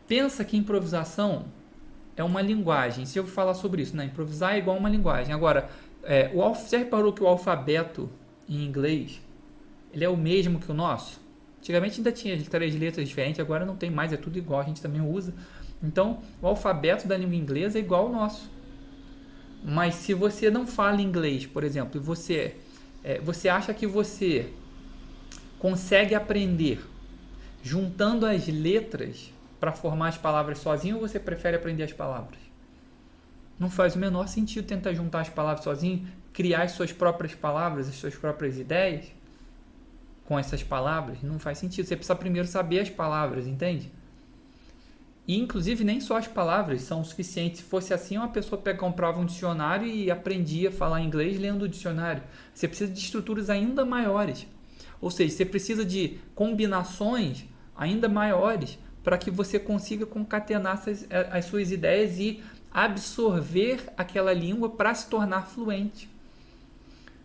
Pensa que improvisação é uma linguagem. Se eu falar sobre isso, né? Improvisar é igual a uma linguagem. Agora, você reparou que o alfabeto em inglês ele é o mesmo que o nosso? Antigamente ainda tinha 3 letras diferentes, agora não tem mais, é tudo igual, a gente também usa. Então, o alfabeto da língua inglesa é igual ao nosso. Mas se você não fala inglês, por exemplo, e você acha que você consegue aprender juntando as letras para formar as palavras sozinho, ou você prefere aprender as palavras? Não faz o menor sentido tentar juntar as palavras sozinho, criar as suas próprias palavras, as suas próprias ideias com essas palavras. Não faz sentido. Você precisa primeiro saber as palavras, entende? E inclusive nem só as palavras são o suficiente. Se fosse assim, uma pessoa comprava um dicionário e aprendia a falar inglês lendo o dicionário. Você precisa de estruturas ainda maiores. Ou seja, você precisa de combinações ainda maiores para que você consiga concatenar as suas ideias e absorver aquela língua para se tornar fluente.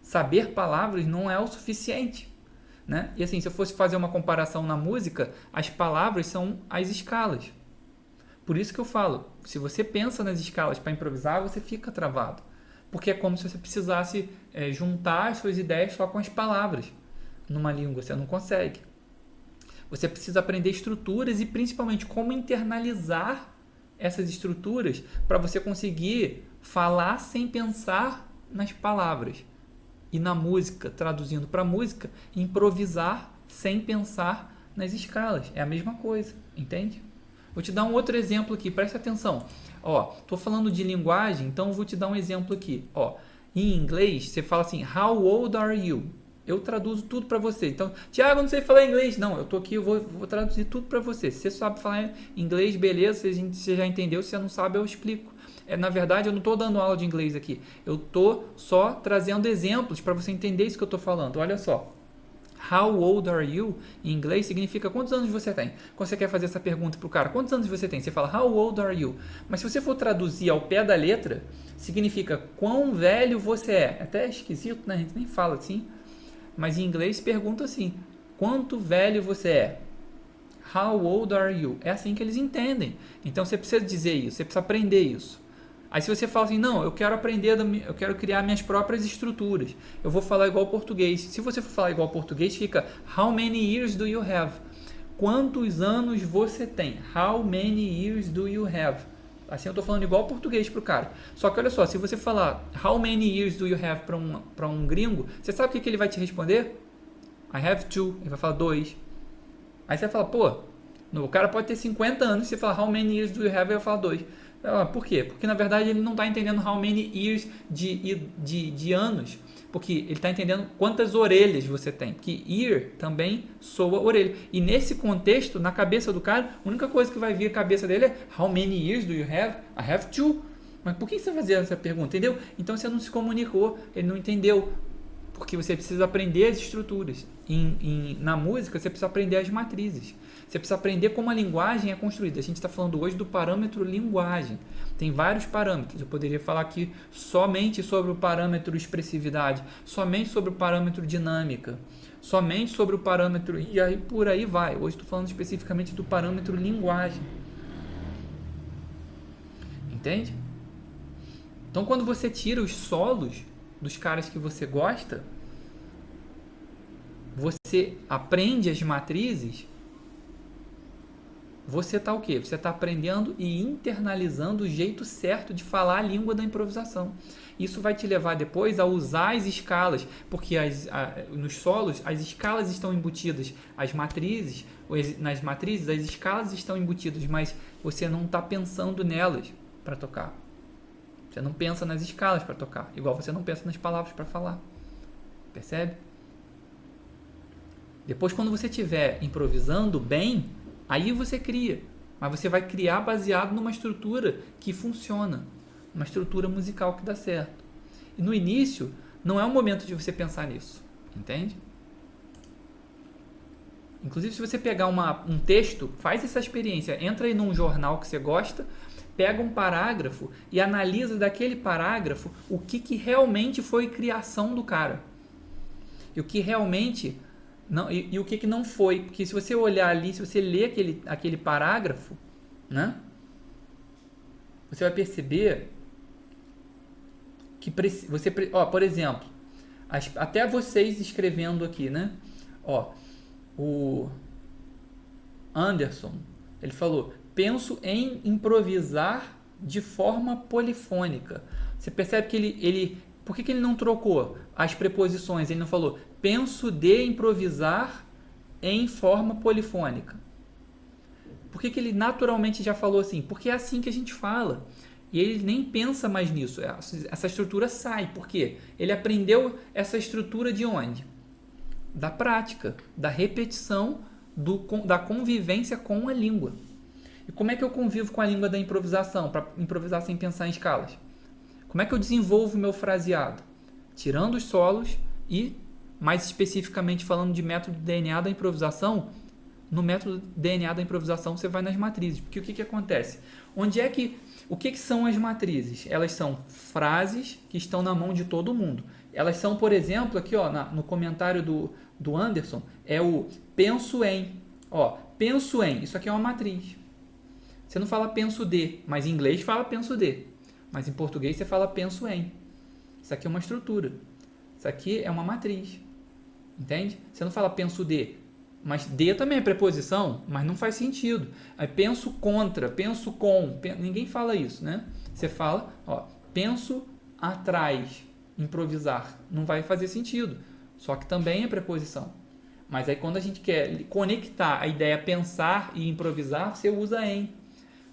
Saber palavras não é o suficiente, né? E assim, se eu fosse fazer uma comparação na música, as palavras são as escalas. Por isso que eu falo, se você pensa nas escalas para improvisar, você fica travado. Porque é como se você precisasse juntar as suas ideias só com as palavras numa língua, você não consegue. Você precisa aprender estruturas e principalmente como internalizar essas estruturas para você conseguir falar sem pensar nas palavras. E na música, traduzindo para música, improvisar sem pensar nas escalas. É a mesma coisa, entende? Vou te dar um outro exemplo aqui, presta atenção. Estou falando de linguagem, então vou te dar um exemplo aqui. Em inglês, você fala assim, how old are you? Eu traduzo tudo para você. Então, Tiago, eu não sei falar inglês. Não, eu estou aqui, eu vou traduzir tudo para você. Se você sabe falar inglês, beleza, você já entendeu. Se você não sabe, eu explico. Na verdade, eu não estou dando aula de inglês aqui. Eu estou só trazendo exemplos para você entender isso que eu estou falando. Olha só. How old are you? Em inglês significa quantos anos você tem. Quando você quer fazer essa pergunta para o cara, quantos anos você tem? Você fala, how old are you? Mas se você for traduzir ao pé da letra, significa quão velho você é. Até esquisito, né? A gente nem fala assim. Mas em inglês pergunta assim, quanto velho você é? How old are you? É assim que eles entendem. Então você precisa dizer isso, você precisa aprender isso. Aí se você fala assim, não, eu quero aprender, eu quero criar minhas próprias estruturas. Eu vou falar igual português. Se você for falar igual português, fica how many years do you have? Quantos anos você tem? How many years do you have? Assim eu estou falando igual português pro cara. Só que olha só, se você falar how many years do you have para um gringo, você sabe o que ele vai te responder? I have 2. Ele vai falar 2. Aí você vai falar, pô, o cara pode ter 50 anos, você fala how many years do you have, ele vai falar 2. Por quê? Porque na verdade ele não está entendendo how many years de anos, porque ele está entendendo quantas orelhas você tem, porque ear também soa orelha. E nesse contexto, na cabeça do cara, a única coisa que vai vir à cabeça dele é how many years do you have? I have 2. Mas por que você fazia essa pergunta? Entendeu? Então você não se comunicou, ele não entendeu. Porque você precisa aprender as estruturas. Na música, você precisa aprender as matrizes. Você precisa aprender como a linguagem é construída. A gente está falando hoje do parâmetro linguagem. Tem vários parâmetros. Eu poderia falar aqui somente sobre o parâmetro expressividade, somente sobre o parâmetro dinâmica, somente sobre o parâmetro... E aí por aí vai. Hoje estou falando especificamente do parâmetro linguagem. Entende? Então, quando você tira os solos dos caras que você gosta, você aprende as matrizes, você está o quê? Você está aprendendo e internalizando o jeito certo de falar a língua da improvisação. Isso vai te levar depois a usar as escalas, porque nos solos as escalas estão embutidas, nas matrizes as escalas estão embutidas, mas você não está pensando nelas para tocar. Você não pensa nas escalas para tocar, igual você não pensa nas palavras para falar. Percebe? Depois, quando você estiver improvisando bem, aí você cria. Mas você vai criar baseado numa estrutura que funciona. Uma estrutura musical que dá certo. E no início, não é o momento de você pensar nisso. Entende? Inclusive, se você pegar um texto, faz essa experiência. Entra aí num jornal que você gosta, pega um parágrafo e analisa daquele parágrafo o que realmente foi criação do cara. E o que realmente... Não, e o que não foi, porque se você olhar ali, se você ler aquele parágrafo, né? Você vai perceber que você, ó, por exemplo, até vocês escrevendo aqui, né? Ó, o Anderson, ele falou: penso em improvisar de forma polifônica. Você percebe que por que ele não trocou as preposições? Ele não falou penso de improvisar em forma polifônica. Por que ele naturalmente já falou assim? Porque é assim que a gente fala. E ele nem pensa mais nisso. Essa estrutura sai. Por quê? Ele aprendeu essa estrutura de onde? Da prática, da repetição, da convivência com a língua. E como é que eu convivo com a língua da improvisação, para improvisar sem pensar em escalas? Como é que eu desenvolvo meu fraseado? Tirando os solos e, mais especificamente falando de método DNA da improvisação, no método DNA da improvisação você vai nas matrizes. Porque o que acontece? O que são as matrizes? Elas são frases que estão na mão de todo mundo. Elas são, por exemplo, aqui ó, no comentário do Anderson, é o penso em. Ó, penso em, isso aqui é uma matriz. Você não fala penso de, mas em inglês fala penso de. Mas em português você fala penso em. Isso aqui é uma estrutura. Isso aqui é uma matriz. Entende? Você não fala penso de. Mas de também é preposição, mas não faz sentido. Aí penso contra, penso com. Ninguém fala isso, né? Você fala, ó, penso atrás, improvisar. Não vai fazer sentido. Só que também é preposição. Mas aí quando a gente quer conectar a ideia pensar e improvisar, você usa em.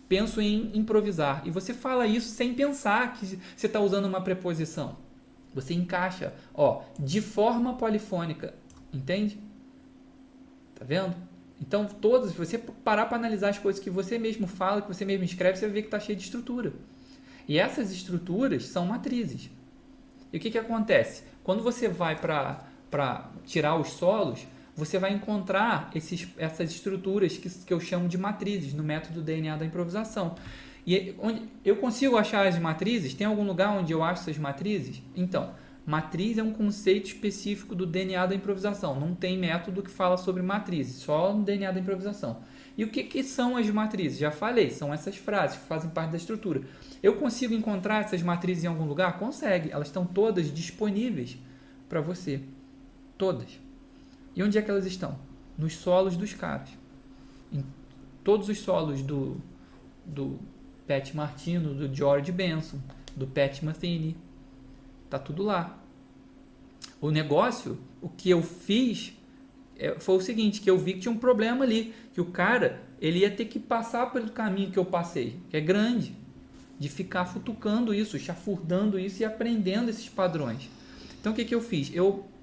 Penso em improvisar. E você fala isso sem pensar que você está usando uma preposição. Você encaixa, ó, de forma polifônica. Entende? Tá vendo? Então, se você parar para analisar as coisas que você mesmo fala, que você mesmo escreve, você vai ver que está cheio de estrutura. E essas estruturas são matrizes. E o que acontece? Quando você vai para tirar os solos, você vai encontrar essas estruturas que eu chamo de matrizes no método DNA da improvisação. E onde eu consigo achar as matrizes? Tem algum lugar onde eu acho essas matrizes? Então, matriz é um conceito específico do DNA da improvisação. Não tem método que fala sobre matrizes, só no DNA da improvisação. E o que são as matrizes? Já falei, são essas frases que fazem parte da estrutura. Eu consigo encontrar essas matrizes em algum lugar? Consegue. Elas estão todas disponíveis para você. Todas. E onde é que elas estão? Nos solos dos caras. Em todos os solos do Pat Martino, do George Benson, do Pat Metheny. Tá tudo lá. O negócio, o que eu fiz foi o seguinte, que eu vi que tinha um problema ali, que o cara, ele ia ter que passar pelo caminho que eu passei, que é grande, de ficar futucando isso, chafurdando isso e aprendendo esses padrões. Então o que eu fiz?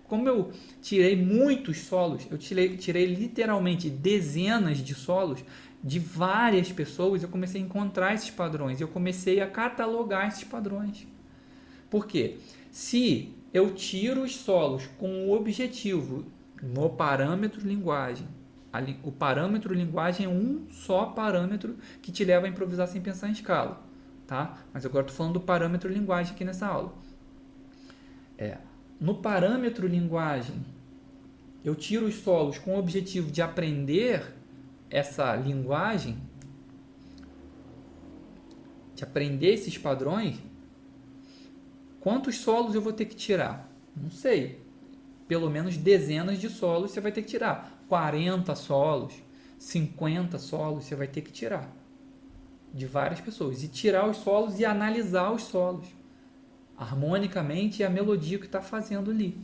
Como eu tirei muitos solos, eu tirei literalmente dezenas de solos de várias pessoas, eu comecei a encontrar esses padrões, eu comecei a catalogar esses padrões. Por quê? Se eu tiro os solos com o objetivo no parâmetro linguagem, o parâmetro linguagem é um só parâmetro que te leva a improvisar sem pensar em escala, tá? Mas agora estou falando do parâmetro linguagem aqui nessa aula. No parâmetro linguagem, eu tiro os solos com o objetivo de aprender essa linguagem, de aprender esses padrões. Quantos solos eu vou ter que tirar? Não sei. Pelo menos dezenas de solos você vai ter que tirar. 40 solos, 50 solos você vai ter que tirar. De várias pessoas. E tirar os solos e analisar os solos. Harmonicamente e a melodia que está fazendo ali.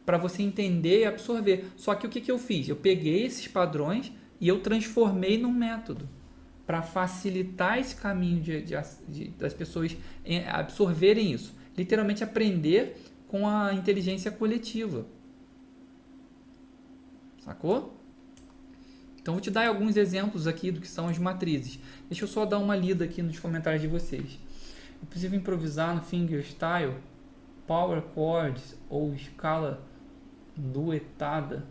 Para você entender e absorver. Só que o que eu fiz? Eu peguei esses padrões e eu transformei num método. Para facilitar esse caminho das pessoas absorverem isso. Literalmente aprender com a inteligência coletiva. Sacou? Então vou te dar alguns exemplos aqui do que são as matrizes. Deixa eu só dar uma lida aqui nos comentários de vocês. É possível improvisar no fingerstyle, power chords ou escala duetada?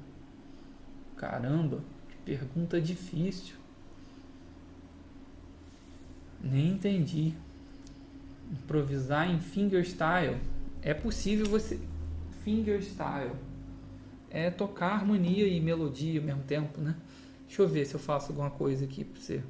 Caramba, que pergunta difícil. Nem entendi. Improvisar em fingerstyle. É possível você... Fingerstyle é tocar harmonia e melodia ao mesmo tempo, né? Deixa eu ver se eu faço alguma coisa aqui pra você.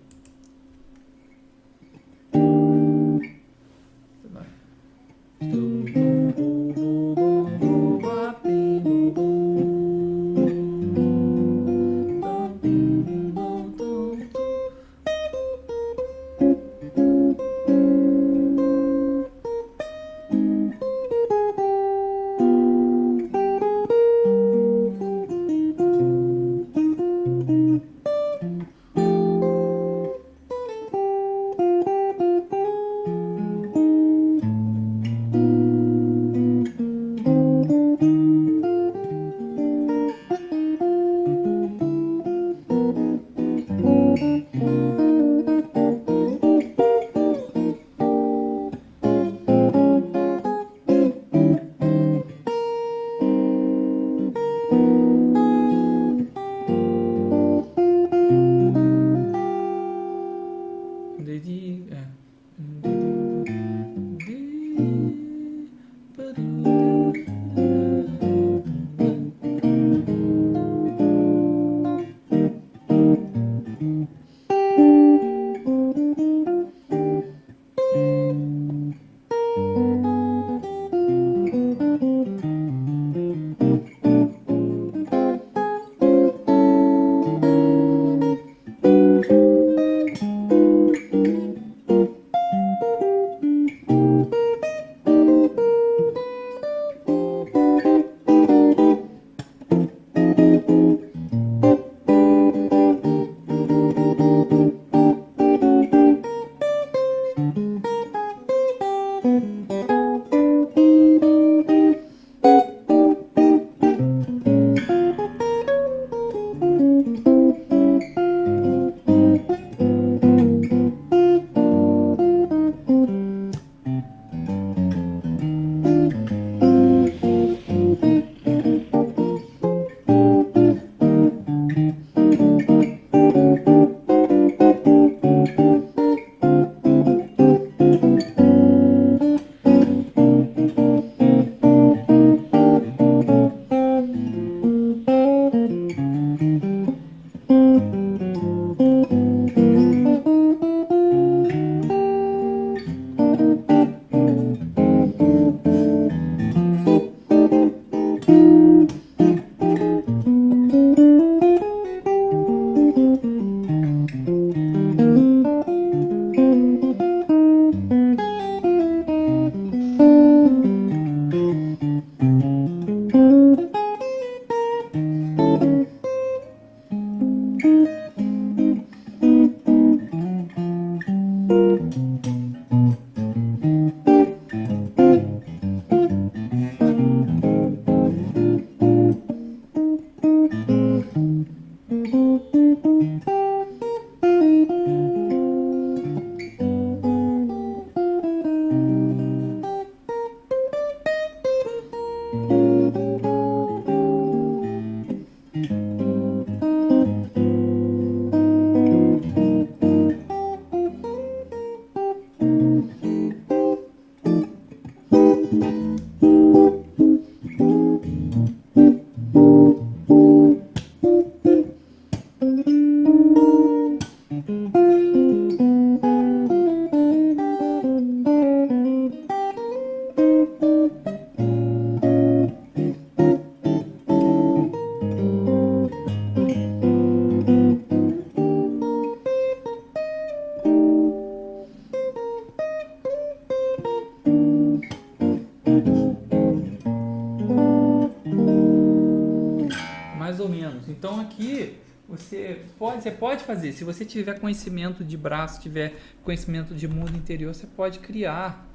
Mais ou menos. Então aqui você pode fazer. Se você tiver conhecimento de braço, tiver conhecimento de mundo interior, você pode criar.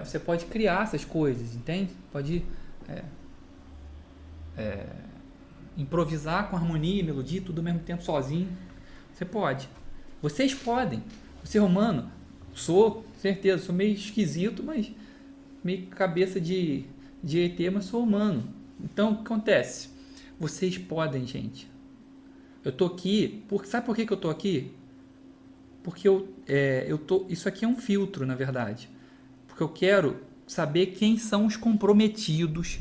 Você pode criar essas coisas, entende? Pode improvisar com harmonia e melodia, tudo ao mesmo tempo sozinho. Você pode. Vocês podem. O ser humano, certeza, sou meio esquisito, mas meio cabeça de ET, mas sou humano. Então, o que acontece? Vocês podem, gente. Eu tô aqui, sabe por que eu tô aqui? Porque isso aqui é um filtro, na verdade. Porque eu quero saber quem são os comprometidos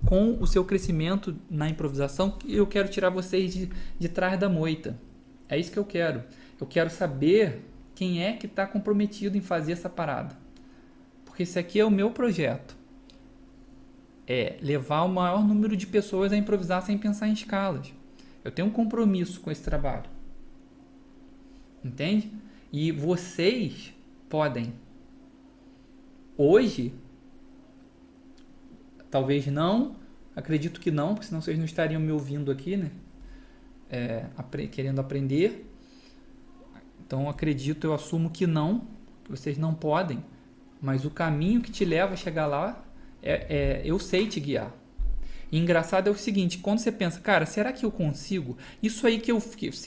com o seu crescimento na improvisação. E eu quero tirar vocês de trás da moita. É isso que eu quero. Eu quero saber quem é que está comprometido em fazer essa parada. Porque esse aqui é o meu projeto. É levar o maior número de pessoas a improvisar sem pensar em escalas. Eu tenho um compromisso com esse trabalho. Entende? E vocês podem. Hoje, talvez não, acredito que não, porque senão vocês não estariam me ouvindo aqui, né? Querendo aprender. Então, eu assumo que não, que vocês não podem, mas o caminho que te leva a chegar lá, eu sei te guiar. E engraçado é o seguinte, quando você pensa, cara, será que eu consigo? Isso aí que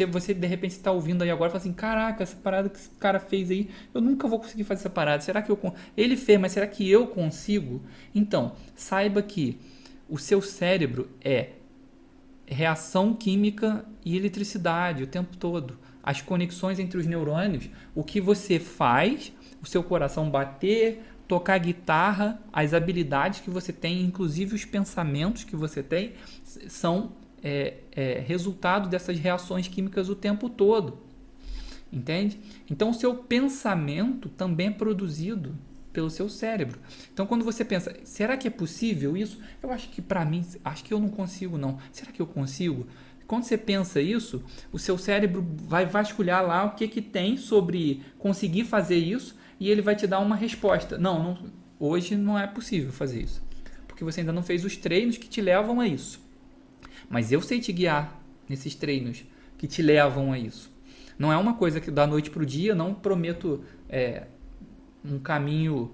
você de repente está ouvindo aí agora e fala assim, caraca, essa parada que esse cara fez aí, eu nunca vou conseguir fazer essa parada. Será que ele fez, mas será que eu consigo? Então, saiba que o seu cérebro é reação química e eletricidade o tempo todo. as conexões entre os neurônios, o que você faz, o seu coração bater, tocar guitarra, as habilidades que você tem, inclusive os pensamentos que você tem, são resultado dessas reações químicas o tempo todo. Entende? Então, o seu pensamento também é produzido pelo seu cérebro. Então, quando você pensa, será que é possível isso? Eu acho que para mim, acho que eu não consigo não. Será que eu consigo? Quando você pensa isso, o seu cérebro vai vasculhar lá o que tem sobre conseguir fazer isso e ele vai te dar uma resposta. Não, hoje não é possível fazer isso, porque você ainda não fez os treinos que te levam a isso. Mas eu sei te guiar nesses treinos que te levam a isso. Não é uma coisa que da noite para o dia, não prometo um caminho.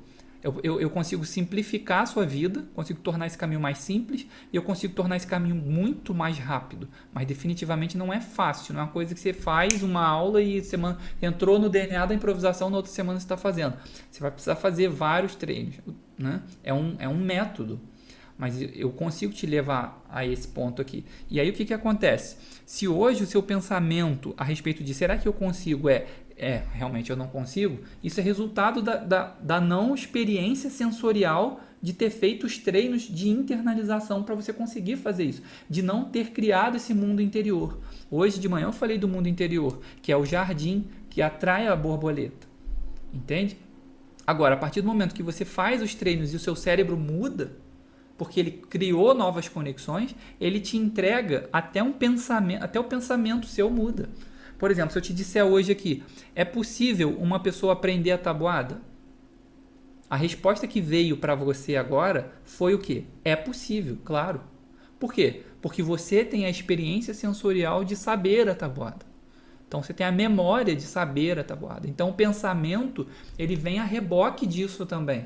Eu consigo simplificar a sua vida, consigo tornar esse caminho mais simples e eu consigo tornar esse caminho muito mais rápido. Mas definitivamente não é fácil, não é uma coisa que você faz uma aula e semana entrou no DNA da improvisação, na outra semana você está fazendo. Você vai precisar fazer vários treinos, né? É um método. Mas eu consigo te levar a esse ponto aqui. E aí o que acontece? Se hoje o seu pensamento a respeito de será que eu consigo realmente eu não consigo, isso é resultado da não experiência sensorial de ter feito os treinos de internalização para você conseguir fazer isso, de não ter criado esse mundo interior. Hoje de manhã eu falei do mundo interior, que é o jardim que atrai a borboleta. Entende? Agora, a partir do momento que você faz os treinos e o seu cérebro muda, porque ele criou novas conexões, ele te entrega até um pensamento, até o pensamento seu muda. Por exemplo, se eu te disser hoje aqui, é possível uma pessoa aprender a tabuada? A resposta que veio para você agora foi o quê? É possível, claro. Por quê? Porque você tem a experiência sensorial de saber a tabuada. Então você tem a memória de saber a tabuada. Então o pensamento, ele vem a reboque disso também.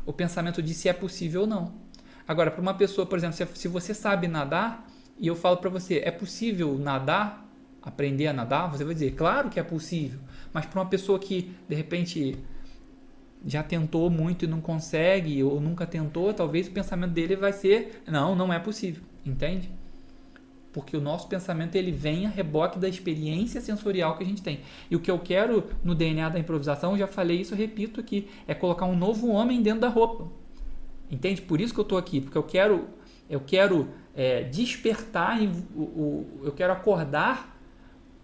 O pensamento de se é possível ou não. Agora, para uma pessoa, por exemplo, se você sabe nadar e eu falo para você, é possível nadar, aprender a nadar? Você vai dizer, claro que é possível. Mas para uma pessoa que, de repente, já tentou muito e não consegue, ou nunca tentou, talvez o pensamento dele vai ser, não é possível. Entende? Porque o nosso pensamento, ele vem a reboque da experiência sensorial que a gente tem. E o que eu quero no DNA da improvisação, eu já falei isso, eu repito aqui, é colocar um novo homem dentro da roupa. Entende? Por isso que eu estou aqui, porque eu quero despertar, eu quero acordar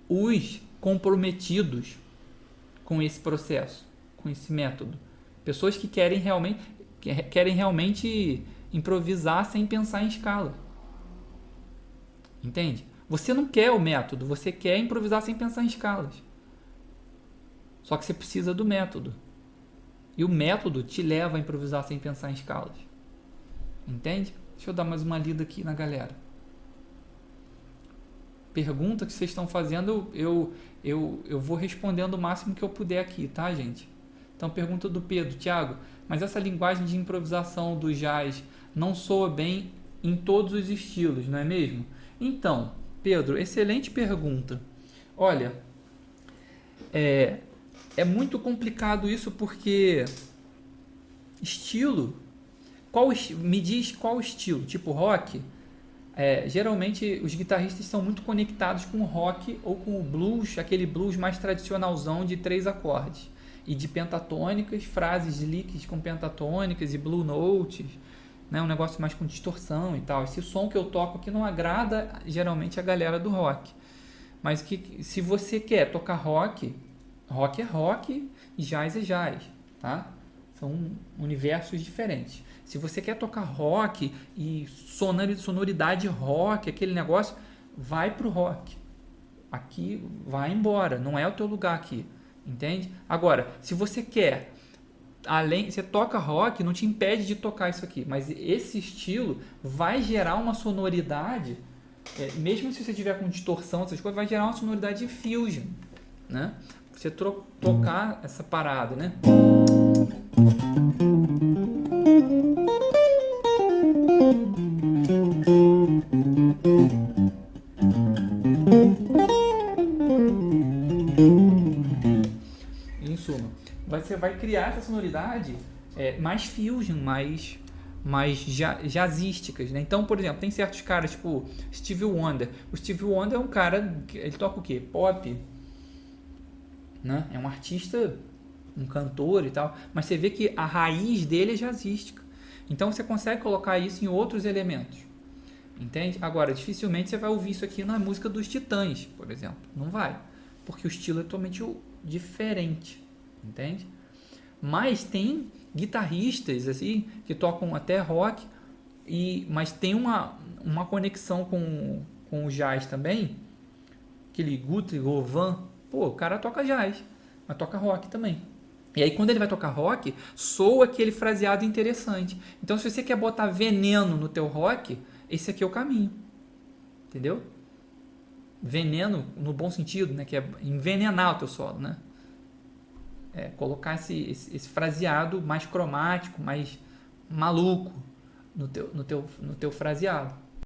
os comprometidos com esse processo, com esse método. Pessoas que querem realmente improvisar sem pensar em escala. Entende? Você não quer o método, você quer improvisar sem pensar em escalas. Só que você precisa do método. E o método te leva a improvisar sem pensar em escalas. Entende? Deixa eu dar mais uma lida aqui na galera. Pergunta que vocês estão fazendo, eu vou respondendo o máximo que eu puder aqui, tá, gente? Então, pergunta do Pedro. Tiago, mas essa linguagem de improvisação do jazz não soa bem em todos os estilos, não é mesmo? Então, Pedro, excelente pergunta. Olha, é muito complicado isso porque estilo, me diz qual estilo, tipo rock, geralmente os guitarristas são muito conectados com o rock ou com o blues, aquele blues mais tradicionalzão de 3 acordes e de pentatônicas, frases licks com pentatônicas e blue notes, né, um negócio mais com distorção e tal. Esse som que eu toco aqui não agrada geralmente a galera do rock, mas se você quer tocar rock é rock e jazz é jazz, tá? São universos diferentes. Se você quer tocar rock e sonoridade rock, aquele negócio, vai pro rock. Aqui, vai embora, não é o teu lugar aqui, entende? Agora, se você quer, você toca rock, não te impede de tocar isso aqui, mas esse estilo vai gerar uma sonoridade, mesmo se você tiver com distorção, essas coisas, vai gerar uma sonoridade de fusion, né? Você tocar essa parada, né? Em suma, você vai criar essa sonoridade mais fusion, mais jazzísticas, né? Então, por exemplo, tem certos caras, tipo Stevie Wonder. O Stevie Wonder é um cara, ele toca o quê? Pop, né? É um artista, um cantor e tal, mas você vê que a raiz dele é jazzística. Então você consegue colocar isso em outros elementos, entende? Agora, dificilmente você vai ouvir isso aqui na música dos Titãs, por exemplo. Não vai, porque o estilo é totalmente diferente, entende? Mas tem guitarristas assim que tocam até rock, mas tem uma conexão com o jazz também. Aquele Guthrie Govan, pô, o cara toca jazz, mas toca rock também. E aí quando ele vai tocar rock, soa aquele fraseado interessante. Então se você quer botar veneno no teu rock, esse aqui é o caminho. Entendeu? Veneno no bom sentido, né? Que é envenenar o teu solo, né? É, colocar esse fraseado mais cromático, mais maluco no teu fraseado.